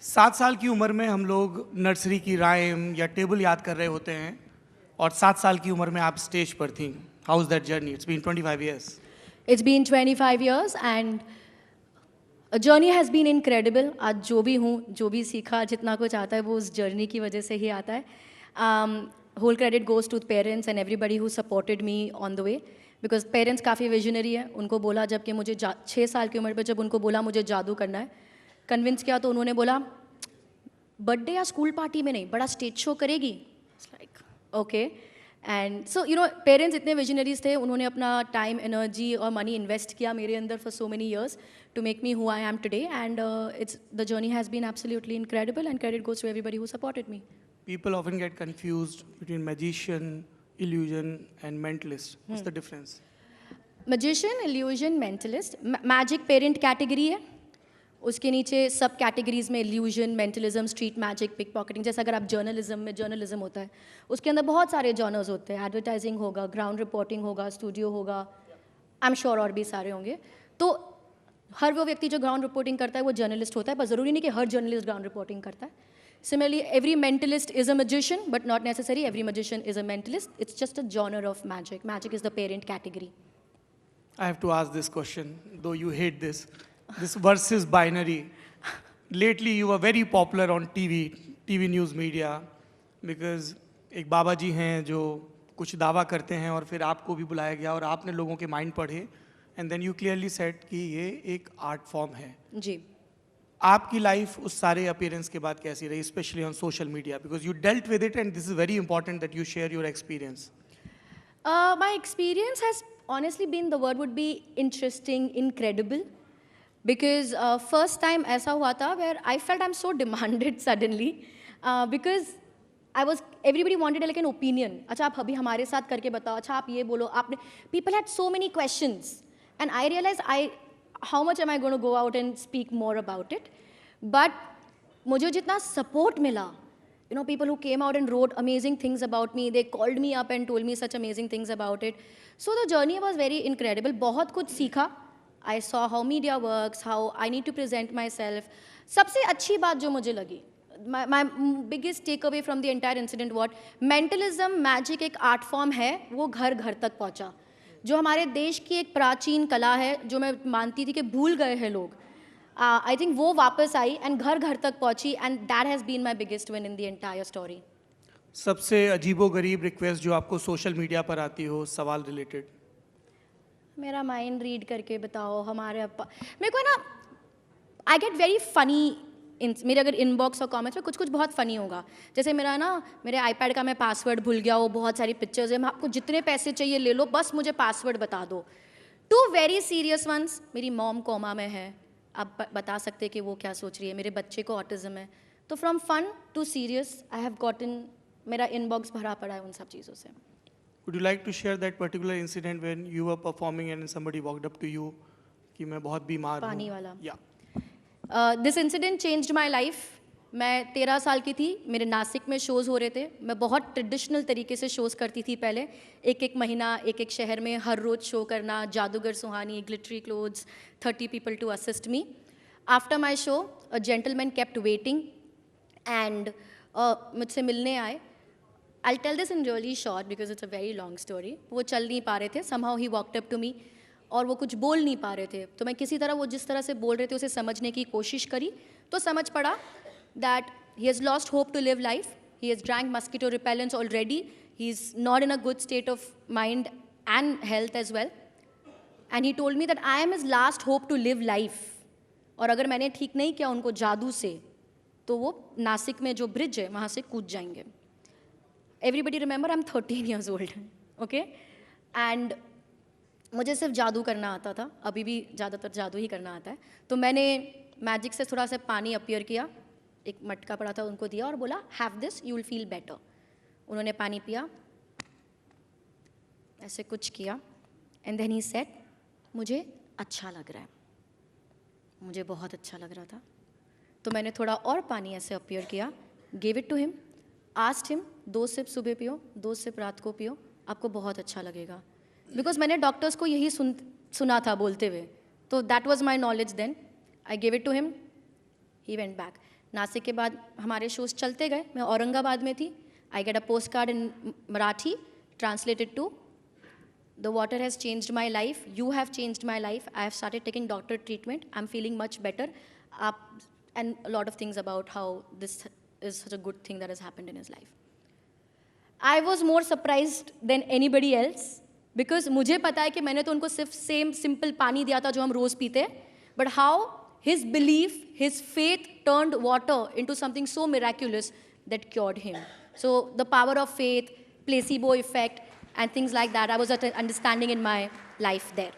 7 साल की उम्र में हम लोग नर्सरी की राइम या टेबल याद कर रहे होते हैं और 7 साल की उम्र में आप स्टेज पर थी. How is that journey? It's been 25 years. It's been 25 years and a journey has been incredible. आज जो भी हूँ, जो भी सीखा, जितना कुछ आता है वो उस जर्नी की वजह से ही आता है. Whole credit goes to parents and everybody who supported me on the way. Because parents काफ़ी विजनरी है. उनको बोला जब कि मुझे 6 साल की उम्र पर जब उनको बोला मुझे जादू करना है, कन्विंस किया तो उन्होंने बोला बर्थडे या स्कूल पार्टी में नहीं, बड़ा स्टेज शो करेगी. Like okay. And so you know parents इतने विजनरीज थे, उन्होंने अपना टाइम एनर्जी और मनी इन्वेस्ट किया मेरे अंदर for so many years to make me who I am today. And it's the journey has been absolutely incredible and credit goes to everybody who supported me. People often get confused between magician, illusion, and mentalist. What's the difference? Magician, illusion, mentalist. Magic parent category है, उसके नीचे सब categories में illusion, mentalism, street magic, pickpocketing. जैसे अगर आप journalism में journalism होता है, उसके अंदर बहुत सारे जर्नल्स होते हैं. एडवर्टाइजिंग होगा, ग्राउंड रिपोर्टिंग होगा, स्टूडियो होगा, आई एम श्योर और भी सारे होंगे. तो हर वो व्यक्ति जो ग्राउंड रिपोर्टिंग करता है वो जर्नलिस्ट होता है, पर ज़रूरी नहीं कि हर जर्नलिस्ट ग्राउंड रिपोर्टिंग करता है. Similarly, every mentalist is a magician, but not necessarily every magician is a mentalist. It's just a genre of magic. Magic is the parent category. I have to ask this question, though you hate this. This versus binary. Lately, you were very popular on TV news media, because एक बाबा जी हैं जो कुछ दावा करते हैं और फिर आपको भी बुलाया गया और आपने लोगों के माइंड पढ़े, and then you clearly said कि ये एक आर्ट फॉर्म है. जी. आपकी लाइफ उस सारे अपीयरेंस के बाद कैसी रही, specially on social media, because you dealt with it and this is very important that you share your experience. My experience has honestly been, the word would be interesting, incredible. Because first time ऐसा हुआ था where I felt I'm so demanded suddenly. Because everybody wanted like an opinion. अच्छा आप अभी हमारे साथ करके बताओ, अच्छा आप ये बोलो, आपने, people had so many questions. And I realized how much am I going to go out and speak more about it? But मुझे जितना support मिला, you know, people who came out and wrote amazing things about me, they called me up and told me such amazing things about it. So the journey was very incredible. बहुत कुछ सीखा. I saw how media works, how I need to present myself. सबसे अच्छी बात जो मुझे लगी, my biggest takeaway from the entire incident what mentalism, magic एक art form है, वो घर घर तक पहुँचा. जो हमारे देश की एक प्राचीन कला है, जो मैं मानती थी कि भूल गए हैं लोग, आई थिंक वो वापस आई एंड घर घर तक पहुंची. And that has been my biggest win in the entire story. सबसे अजीबोगरीब रिक्वेस्ट जो आपको सोशल मीडिया पर आती हो, सवाल रिलेटेड? मेरा माइंड रीड करके बताओ. हमारे मेरे को ना, आई गेट वेरी फनी मेरे अगर इनबॉक्स और कमेंट्स में कुछ कुछ बहुत फ़नी होगा. जैसे मेरे आईपैड का मैं पासवर्ड भूल गया, वो बहुत सारी पिक्चर्स है, मैं आपको जितने पैसे चाहिए ले लो, बस मुझे पासवर्ड बता दो. टू वेरी सीरियस वंस, मेरी मॉम कोमा में है, आप बता सकते कि वो क्या सोच रही है, मेरे बच्चे को ऑटिज्म है. तो from fun to serious I have gotten, मेरा इनबॉक्स भरा पड़ा है उन सब चीज़ों से. Would you like to share that particular incident when you were performing and somebody walked up to you कि मैं बहुत बीमार हूँ? पानी वाला. Yeah. This incident changed my life. मैं 13 साल की थी, मेरे नासिक में शोज़ हो रहे थे. मैं बहुत ट्रेडिशनल तरीके से शोज़ करती थी पहले, एक एक महीना एक एक शहर में हर रोज़ शो करना, जादूगर Suhani, glittery clothes, 30 people to assist me. After my show a gentleman kept waiting and मुझसे मिलने आए. I tell this in really short because it's a very long story. वो चल नहीं पा रहे थे, समहाउ ही वॉकड अप टू मी और वो कुछ बोल नहीं पा रहे थे. तो मैं किसी तरह वो जिस तरह से बोल रहे थे उसे समझने की कोशिश करी, तो समझ पड़ा that he has lost hope to live life. He has drank mosquito repellents already. He is not in a good state of mind and health as well. And he told me that I am his last hope to live life. और अगर मैंने ठीक नहीं किया उनको जादू से, तो वो नासिक में जो ब्रिज है वहाँ से कूद जाएंगे. Everybody remember I am 13 years old. Okay. And मुझे सिर्फ जादू करना आता था, अभी भी ज़्यादातर जादू ही करना आता है. तो मैंने मैजिक से थोड़ा सा पानी अपीयर किया, एक मटका पड़ा था उनको दिया और बोला have this you will feel better. उन्होंने पानी पिया, ऐसे कुछ किया एंड देन ही सेड मुझे अच्छा लग रहा है. मुझे बहुत अच्छा लग रहा था. तो मैंने थोड़ा और पानी ऐसे अपीयर किया, give it to him, asked him 2 sip सुबह पियो, 2 सिप रात को पियो, आपको बहुत अच्छा लगेगा. बिकॉज मैंने डॉक्टर्स को यही सुना था बोलते हुए, तो that was my knowledge then. I give it to him, he went back. Nashik के बाद हमारे शोज चलते गए. मैं औरंगाबाद में थी. I get a post card in Marathi translated to, the water has changed my life, you have changed my life, I have started taking doctor treatment, I'm feeling much better, and a lot of things about how this is such a good thing that has happened in his life. I was more surprised than anybody else because मुझे पता है कि मैंने तो उनको सिर्फ same simple पानी दिया था जो हम रोज पीते हैं, but how his belief, his faith turned water into something so miraculous that cured him. So the power of faith, placebo effect, and things like that, I was at an understanding in my life there.